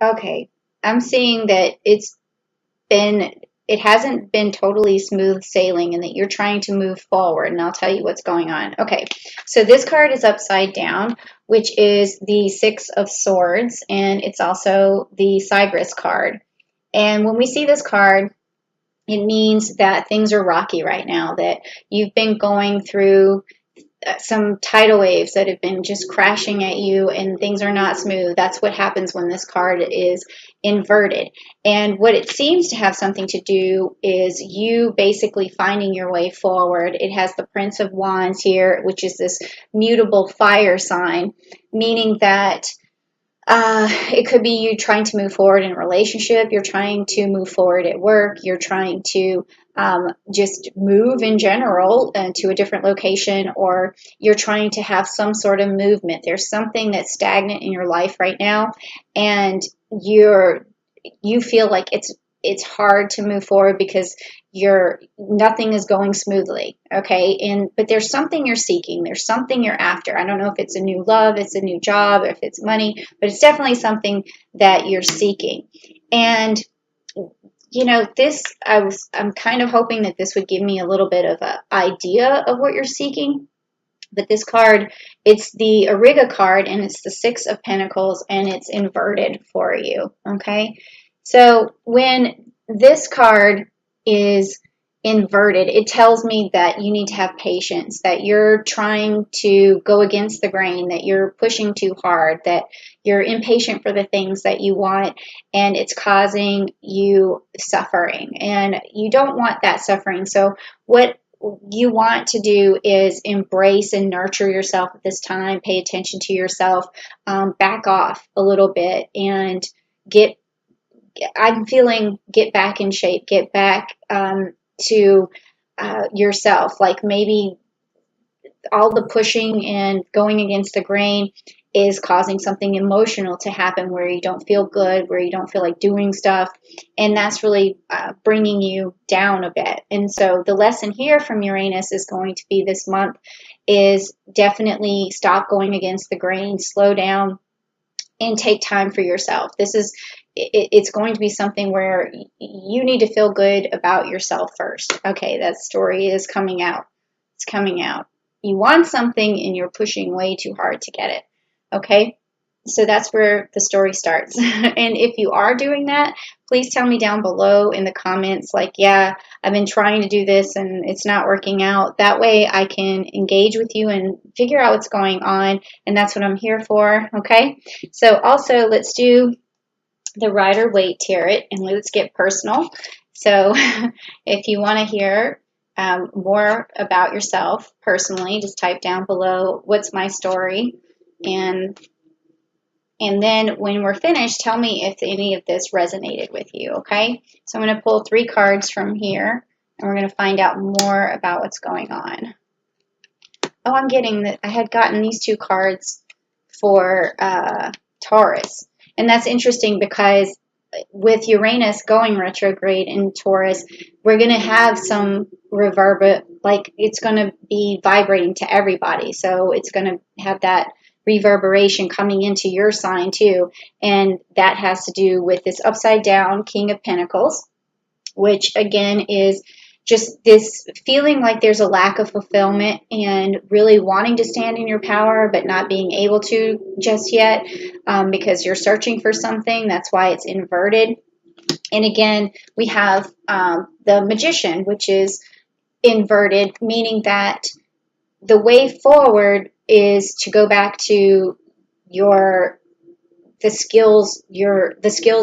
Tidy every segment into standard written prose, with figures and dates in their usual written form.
Okay. I'm seeing that been, it hasn't been totally smooth sailing and that you're trying to move forward. And I'll tell you what's going on. Okay. So this card is upside down, which is the Six of Swords, and it's also the Cypress card. And when we see this card, it means that things are rocky right now, that you've been going through some tidal waves that have been just crashing at you and things are not smooth. That's what happens when this card is inverted. And what it seems to have something to do is you basically finding your way forward. It has the Prince of Wands here, which is this mutable fire sign, meaning that it could be you trying to move forward in a relationship. You're trying to move forward at work. You're trying to just move in general to a different location, or you're trying to have some sort of movement. There's something that's stagnant in your life right now, and you feel like it's hard to move forward because you're nothing is going smoothly. Okay. And but there's something you're seeking, there's something you're after. I don't know if it's a new love, it's a new job, if it's money, but it's definitely something that you're seeking. And this, I'm kind of hoping that this would give me a little bit of an idea of what you're seeking. But this card, it's the Auriga card, and it's the Six of Pentacles, and it's inverted for you. Okay. So when this card is inverted, it tells me that you need to have patience, that you're trying to go against the grain, that you're pushing too hard, that you're impatient for the things that you want, and it's causing you suffering. And you don't want that suffering. So what you want to do is embrace and nurture yourself at this time, pay attention to yourself, back off a little bit, and get I'm feeling get back in shape, get back to yourself. Like maybe all the pushing and going against the grain is causing something emotional to happen where you don't feel good, where you don't feel like doing stuff. And that's really bringing you down a bit. And so the lesson here from Uranus is going to be this month is definitely stop going against the grain, slow down, and take time for yourself. It's going to be something where you need to feel good about yourself first. Okay, that story is coming out. It's coming out. You want something and you're pushing way too hard to get it. Okay? So that's where the story starts. And if you are doing that, please tell me down below in the comments, like, yeah, I've been trying to do this and it's not working out. That way I can engage with you and figure out what's going on. And that's what I'm here for. Okay? So also, let's do the Rider-Waite Tarot, and let's get personal. So if you want to hear more about yourself personally, just type down below, what's my story? And then when we're finished, tell me if any of this resonated with you, okay? So I'm going to pull 3 cards from here, and we're going to find out more about what's going on. Oh, I'm getting that. I had gotten these 2 cards for Taurus. And that's interesting because with Uranus going retrograde in Taurus, we're going to have some like it's going to be vibrating to everybody. So it's going to have that reverberation coming into your sign too. And that has to do with this upside down King of Pentacles, which again is just this feeling like there's a lack of fulfillment and really wanting to stand in your power but not being able to just yet, because you're searching for something. That's why it's inverted. And again, we have the Magician, which is inverted, meaning that the way forward is to go back to the skills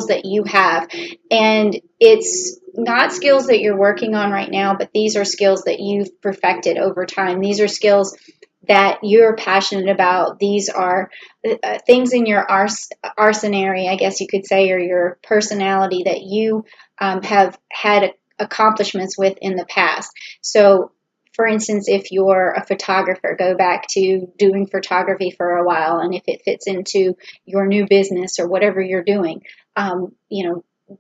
that you have, and it's not skills that you're working on right now, but these are skills that you've perfected over time. These are skills that you're passionate about. These are things in your arsenary, I guess you could say, or your personality that you have had accomplishments with in the past. So for instance, if you're a photographer, go back to doing photography for a while, and if it fits into your new business or whatever you're doing,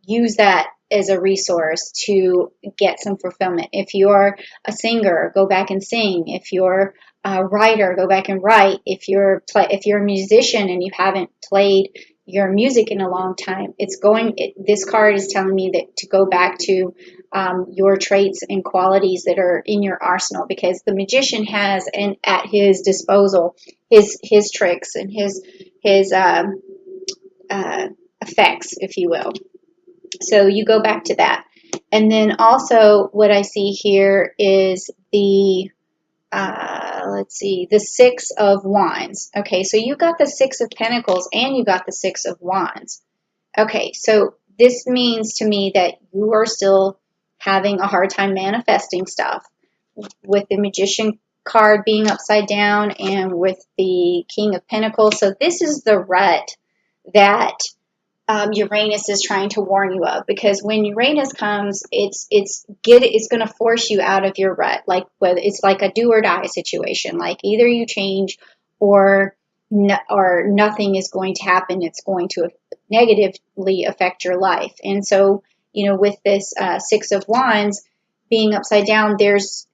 use that as a resource to get some fulfillment. If you're a singer, go back and sing. If you're a writer, go back and write. If you're a musician and you haven't played your music in a long time. This card is telling me that to go back to your traits and qualities that are in your arsenal, because the magician has at his disposal his tricks and his effects, if you will. So you go back to that. And then also what I see here is the let's see, the Six of Wands. Okay, so you got the Six of Pentacles and you got the Six of Wands. Okay, so this means to me that you are still having a hard time manifesting stuff, with the Magician card being upside down and with the King of Pentacles. So this is the rut that Uranus is trying to warn you of, because when Uranus comes, it's going to force you out of your rut. Like, whether it's like a do or die situation, like either you change or nothing is going to happen. It's going to negatively affect your life. And so, with this Six of Wands being upside down, there's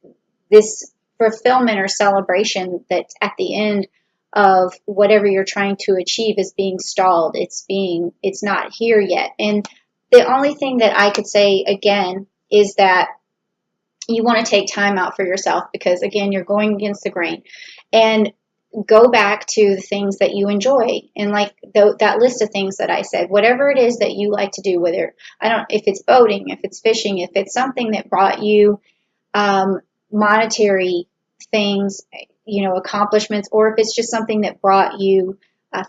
this fulfillment or celebration that's at the end of whatever you're trying to achieve is being stalled. It's not here yet. And the only thing that I could say again is that you want to take time out for yourself, because again, you're going against the grain, and go back to the things that you enjoy. And like that list of things that I said, whatever it is that you like to do, whether if it's boating, if it's fishing, if it's something that brought you monetary things, accomplishments, or if it's just something that brought you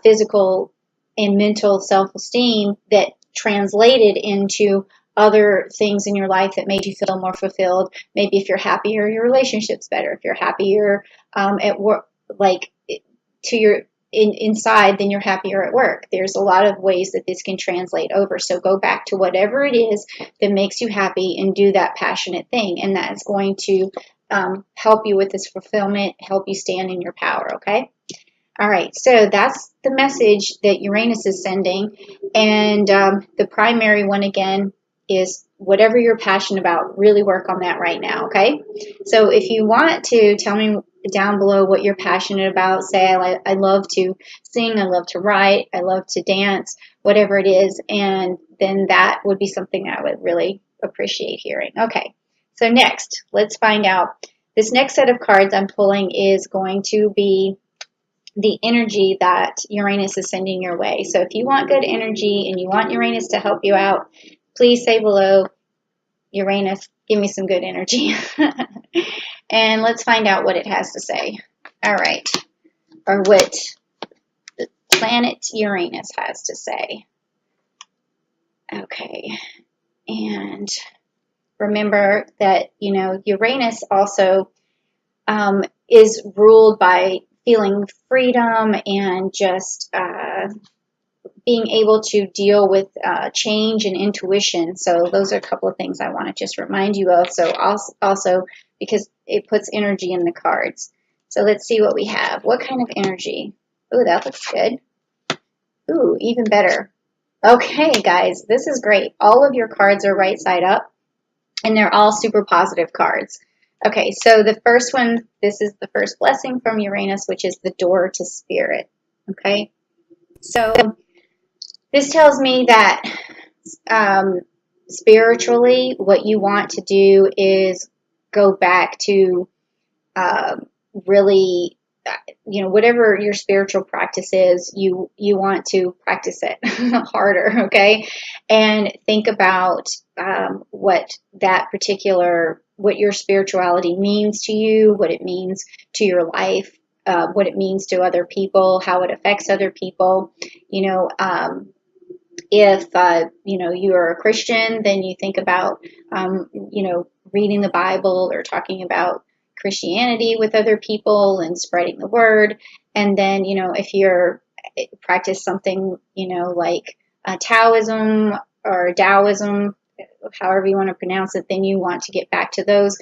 physical and mental self-esteem that translated into other things in your life that made you feel more fulfilled. Maybe if you're happier, your relationship's better. If you're happier at work, like to your inside, then you're happier at work. There's a lot of ways that this can translate over. So go back to whatever it is that makes you happy and do that passionate thing, and that's going to help you with this fulfillment, help you stand in your power, okay? All right, so that's the message that Uranus is sending. And the primary one, again, is whatever you're passionate about, really work on that right now, okay? So if you want to tell me down below what you're passionate about, say, I love to sing, I love to write, I love to dance, whatever it is, and then that would be something I would really appreciate hearing. Okay. So next, let's find out. This next set of cards I'm pulling is going to be the energy that Uranus is sending your way. So if you want good energy and you want Uranus to help you out, please say below, Uranus, give me some good energy. And let's find out what it has to say. All right. Or what the planet Uranus has to say. Okay. And remember that, Uranus also is ruled by feeling freedom and just being able to deal with change and intuition. So those are a couple of things I want to just remind you of. So also because it puts energy in the cards. So let's see what we have. What kind of energy? Ooh, that looks good. Ooh, even better. Okay, guys, this is great. All of your cards are right side up, and they're all super positive cards. Okay, so the first one, this is the first blessing from Uranus, which is the door to spirit. Okay, so this tells me that spiritually, what you want to do is go back to really, whatever your spiritual practice is, you want to practice it harder, okay? And think about what your spirituality means to you, what it means to your life, what it means to other people, how it affects other people. If you're a Christian, then you think about reading the Bible or talking about Christianity with other people and spreading the word. And then if you're practice something like Taoism or Taoism, however you want to pronounce it, then you want to get back to those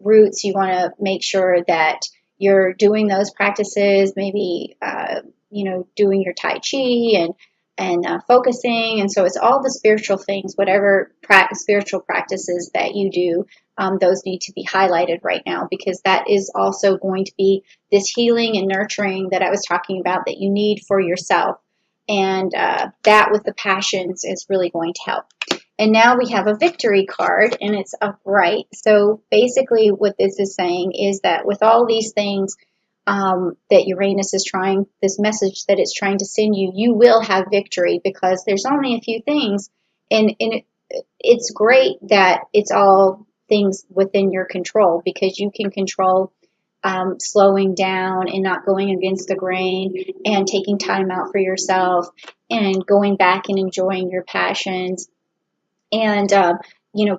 roots. You want to make sure that you're doing those practices, maybe doing your Tai Chi and focusing. And so it's all the spiritual things, whatever spiritual practices that you do, those need to be highlighted right now, because that is also going to be this healing and nurturing that I was talking about that you need for yourself. And that with the passions is really going to help. And now we have a victory card, and it's upright. So basically what this is saying is that with all these things that Uranus is trying, this message that it's trying to send you, you will have victory, because there's only a few things. And it's great that it's all things within your control, because you can control slowing down and not going against the grain, and taking time out for yourself, and going back and enjoying your passions, and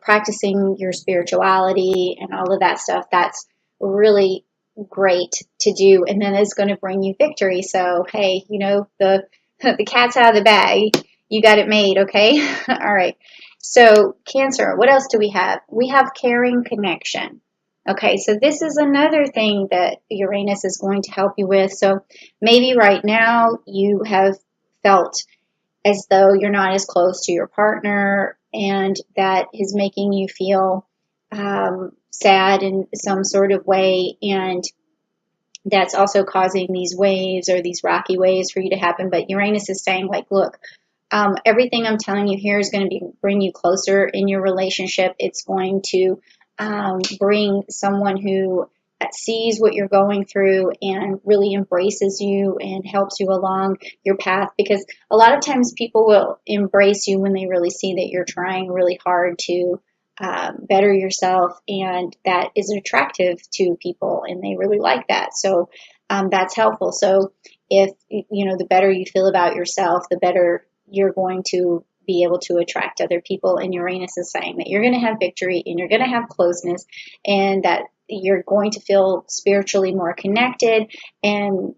practicing your spirituality and all of that stuff. That's really great to do, and then it's going to bring you victory. So hey, the the cat's out of the bag. You got it made, okay? All right. So Cancer, what else do we have? We have caring connection. Okay, so this is another thing that Uranus is going to help you with. So maybe right now you have felt as though you're not as close to your partner, and that is making you feel sad in some sort of way, and that's also causing these waves, or these rocky waves, for you to happen. But Uranus is saying, like, look, everything I'm telling you here is going to bring you closer in your relationship. It's going to bring someone who sees what you're going through and really embraces you and helps you along your path. Because a lot of times people will embrace you when they really see that you're trying really hard to better yourself, and that is attractive to people, and they really like that. So that's helpful. So if the better you feel about yourself, the better you're going to be able to attract other people. And Uranus is saying that you're going to have victory, and you're going to have closeness, and that you're going to feel spiritually more connected, and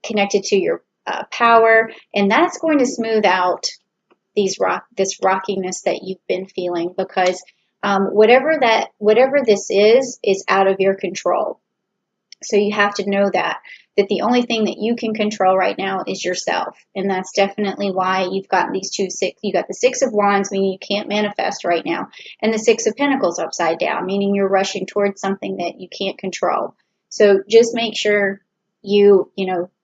connected to your power, and that's going to smooth out this rockiness that you've been feeling, because whatever this is out of your control. So you have to know that the only thing that you can control right now is yourself. And that's definitely why you've got these you got the Six of Wands, meaning you can't manifest right now, and the Six of Pentacles upside down, meaning you're rushing towards something that you can't control. So just make sure you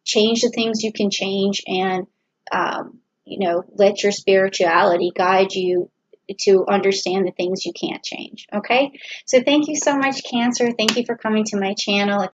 change the things you can change, and let your spirituality guide you to understand the things you can't change. Okay? So thank you so much, Cancer. Thank you for coming to my channel.